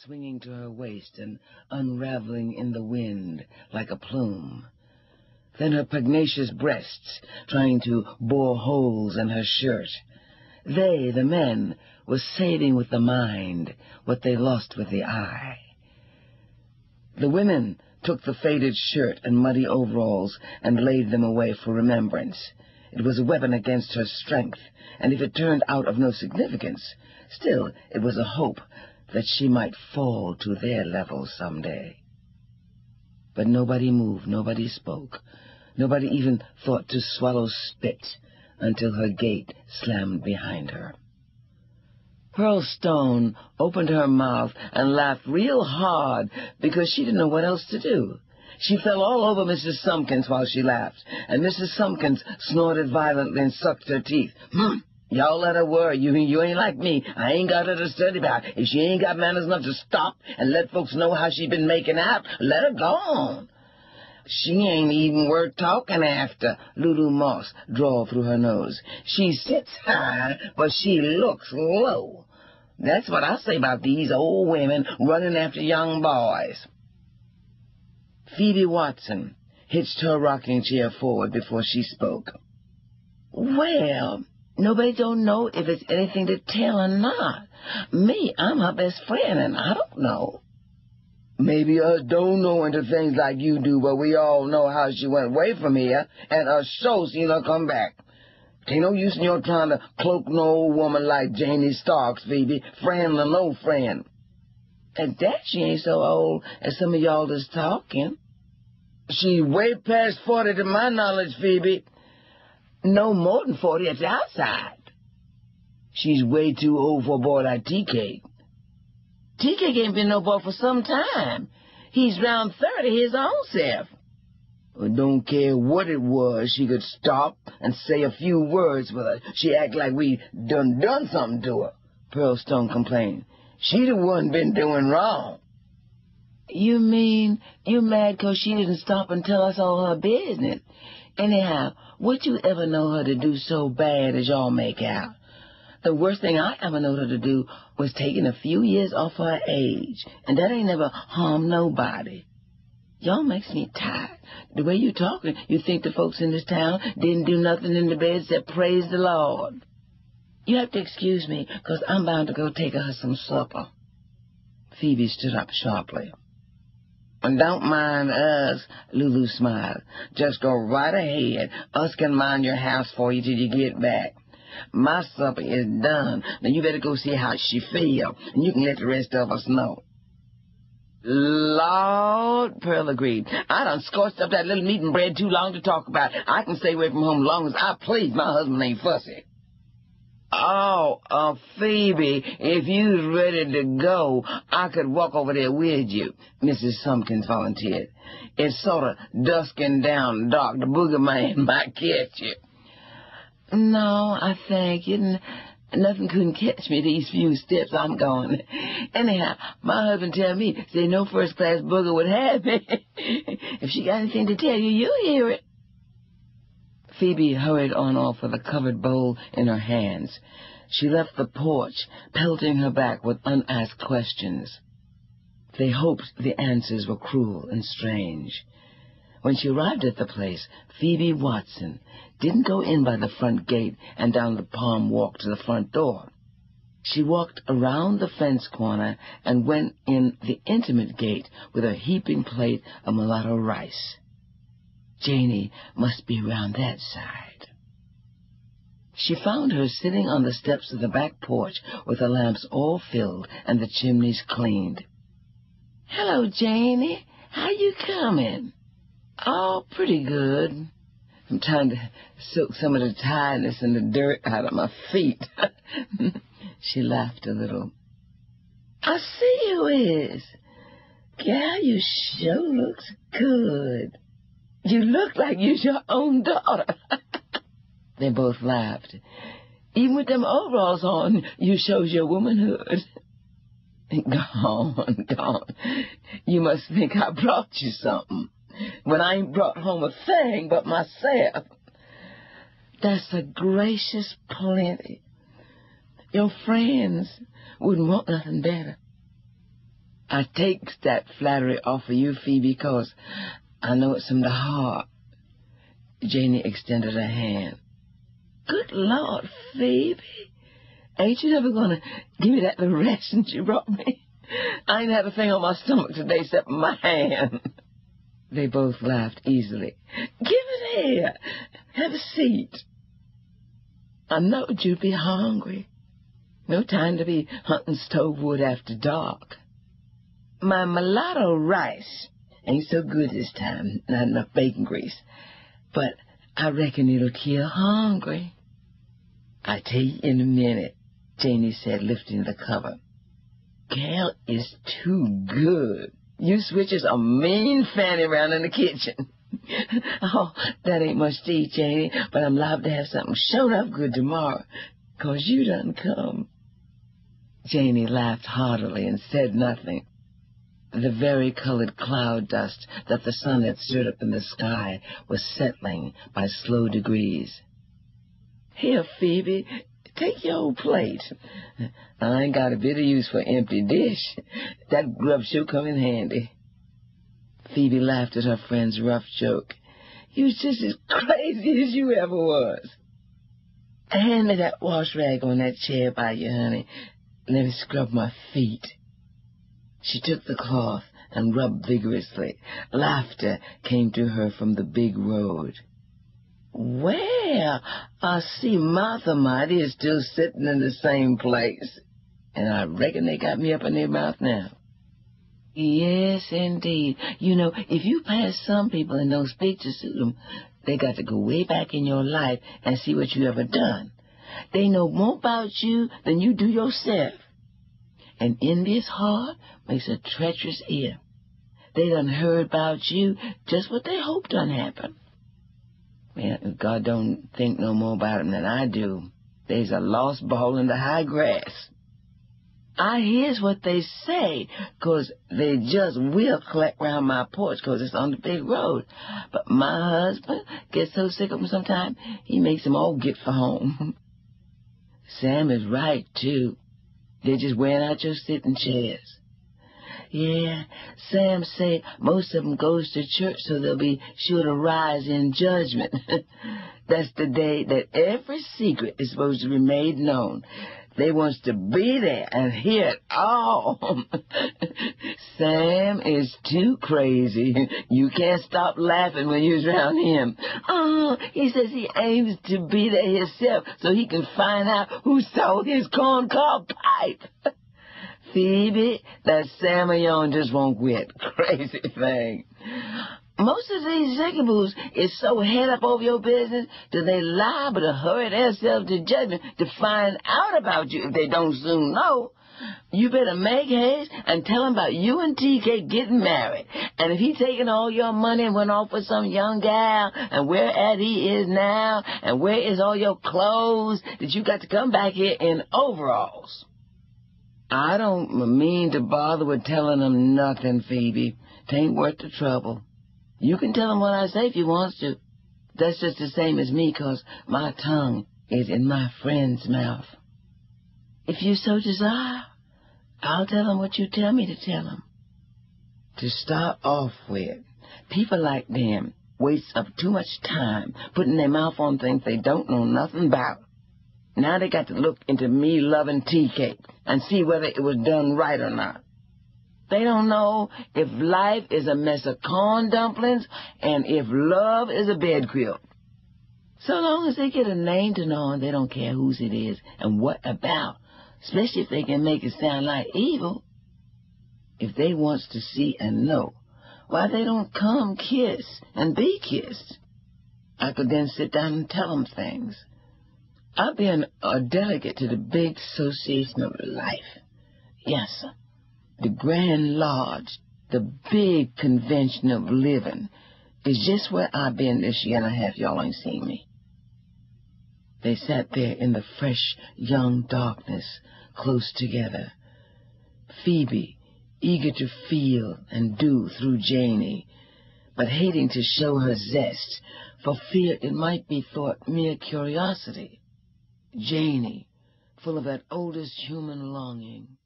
swinging to her waist and unraveling in the wind like a plume. Then her pugnacious breasts trying to bore holes in her shirt. They, the men, were saving with the mind what they lost with the eye. The women took the faded shirt and muddy overalls and laid them away for remembrance. It was a weapon against her strength, and if it turned out of no significance, still it was a hope that she might fall to their level someday. But nobody moved, nobody spoke, nobody even thought to swallow spit until her gate slammed behind her. Pearl Stone opened her mouth and laughed real hard because she didn't know what else to do. She fell all over Mrs. Sumpkins while she laughed, and Mrs. Sumpkins snorted violently and sucked her teeth. Y'all let her worry. You ain't like me. I ain't got her to study about. If she ain't got manners enough to stop and let folks know how she been making out, let her go on. She ain't even worth talking after, Lulu Moss drawled through her nose. She sits high, but she looks low. That's what I say about these old women running after young boys. Phoebe Watson hitched her rocking chair forward before she spoke. Well, nobody don't know if it's anything to tell or not. Me, I'm her best friend, and I don't know. Maybe us don't know into things like you do, but we all know how she went away from here, and us sure seen her come back. Ain't no use in your trying to cloak no old woman like Janie Starks, Phoebe, friend or no friend. At that, she ain't so old as some of y'all is talking. She's way past 40 to my knowledge, Phoebe. No more than 40 at the outside. She's way too old for a boy like TK. TK ain't been no boy for some time. He's round 30 his own self. Well, don't care what it was, she could stop and say a few words with her. She act like we done something to her, Pearl Stone complained. She the one been doing wrong. You mean you mad 'cause she didn't stop and tell us all her business? Anyhow, what you ever know her to do so bad as y'all make out? The worst thing I ever knowed her to do was taking a few years off her age, and that ain't never harmed nobody. Y'all makes me tired. The way you talking, you think the folks in this town didn't do nothing in the bed except praise the Lord. You have to excuse me, 'cause I'm bound to go take her some supper. Phoebe stood up sharply. And don't mind us, Lulu smiled. Just go right ahead. Us can mind your house for you till you get back. My supper is done. Now you better go see how she feel, and you can let the rest of us know. Lord, Pearl agreed. I done scorched up that little meat and bread too long to talk about. I can stay away from home as long as I please. My husband ain't fussy. Oh, Phoebe, if you's ready to go, I could walk over there with you, Mrs. Sumpkins volunteered. It's sort of dusking down dark. The boogeyman might catch you. No, I thank you. Nothing couldn't catch me these few steps I'm going. Anyhow, my husband tell me, say no first-class booger would have me. If she got anything to tell you, you'll hear it. Phoebe hurried on off with a covered bowl in her hands. She left the porch, pelting her back with unasked questions. They hoped the answers were cruel and strange. When she arrived at the place, Phoebe Watson didn't go in by the front gate and down the palm walk to the front door. She walked around the fence corner and went in the intimate gate with her heaping plate of mulatto rice. Janie must be around that side. She found her sitting on the steps of the back porch with the lamps all filled and the chimneys cleaned. Hello, Janie. How you coming? Oh, pretty good. I'm trying to soak some of the tiredness and the dirt out of my feet. She laughed a little. I see you is. Gal, you sure looks good. You look like you's your own daughter. They both laughed. Even with them overalls on, you shows your womanhood. Gone. You must think I brought you something, when I ain't brought home a thing but myself. That's a gracious plenty. Your friends wouldn't want nothing better. I take that flattery off of you, Phoebe, because I know it's from the heart. Janie extended her hand. Good Lord, Phoebe. Ain't you never going to give me that little ration you brought me? I ain't had a thing on my stomach today except my hand. They both laughed easily. Give it here. Have a seat. I knowed you'd be hungry. No time to be hunting stove wood after dark. My mulatto rice ain't so good this time. Not enough bacon grease. But I reckon it'll kill hungry. I'll tell you in a minute, Janie said, lifting the cover. Gal is too good. You switches a mean fanny around in the kitchen. Oh, that ain't much to eat, Janie, but I'm liable to have something shown up good tomorrow, 'cause you done come. Janie laughed heartily and said nothing. The vari-colored cloud dust that the sun had stirred up in the sky was settling by slow degrees. Here, Phoebe, take your old plate. I ain't got a bit of use for empty dish. That grub sure come in handy. Phoebe laughed at her friend's rough joke. You's just as crazy as you ever was. Hand me that wash rag on that chair by you, honey. Let me scrub my feet. She took the cloth and rubbed vigorously. Laughter came to her from the big road. Well, I see Martha Mighty is still sitting in the same place, and I reckon they got me up in their mouth now. Yes, indeed. You know, if you pass some people and don't speak to suit them, they got to go way back in your life and see what you ever done. They know more about you than you do yourself. An envious heart makes a treacherous ear. They done heard about you just what they hoped done happen. Well, God don't think no more about them than I do. There's a lost ball in the high grass. I hears what they say, 'cause they just will collect round my porch 'cause it's on the big road. But my husband gets so sick of them sometimes, he makes them all get for home. Sam is right, too. They're just wearing out your sitting chairs. Yeah, Sam say most of them goes to church so they'll be sure to rise in judgment. That's the day that every secret is supposed to be made known. They wants to be there and hear it all. Sam is too crazy. You can't stop laughing when you're around him. Oh, he says he aims to be there himself so he can find out who stole his corncob pipe. Phoebe, that Sam of yours just won't quit. Crazy thing. Most of these zickaboos is so head up over your business that they liable to hurry themselves to judgment to find out about you if they don't soon know. You better make haste and tell him about you and TK getting married. And if he taking all your money and went off with some young gal, and where at he is now, and where is all your clothes that you got to come back here in overalls. I don't mean to bother with telling him nothing, Phoebe. 'Tain't worth the trouble. You can tell him what I say if you wants to. That's just the same as me, 'cause my tongue is in my friend's mouth. If you so desire, I'll tell him what you tell me to tell him. To start off with, people like them waste up too much time putting their mouth on things they don't know nothing about. Now they got to look into me loving tea cake and see whether it was done right or not. They don't know if life is a mess of corn dumplings and if love is a bed quilt. So long as they get a name to know, they don't care whose it is and what about, especially if they can make it sound like evil. If they wants to see and know, why they don't come kiss and be kissed. I could then sit down and tell them things. I've been a delegate to the big association of life. Yes, sir. The Grand Lodge, the big convention of living, is just where I've been this year and a half. Y'all ain't seen me. They sat there in the fresh, young darkness, close together. Phoebe, eager to feel and do through Janie, but hating to show her zest, for fear it might be thought mere curiosity. Janie, full of that oldest human longing.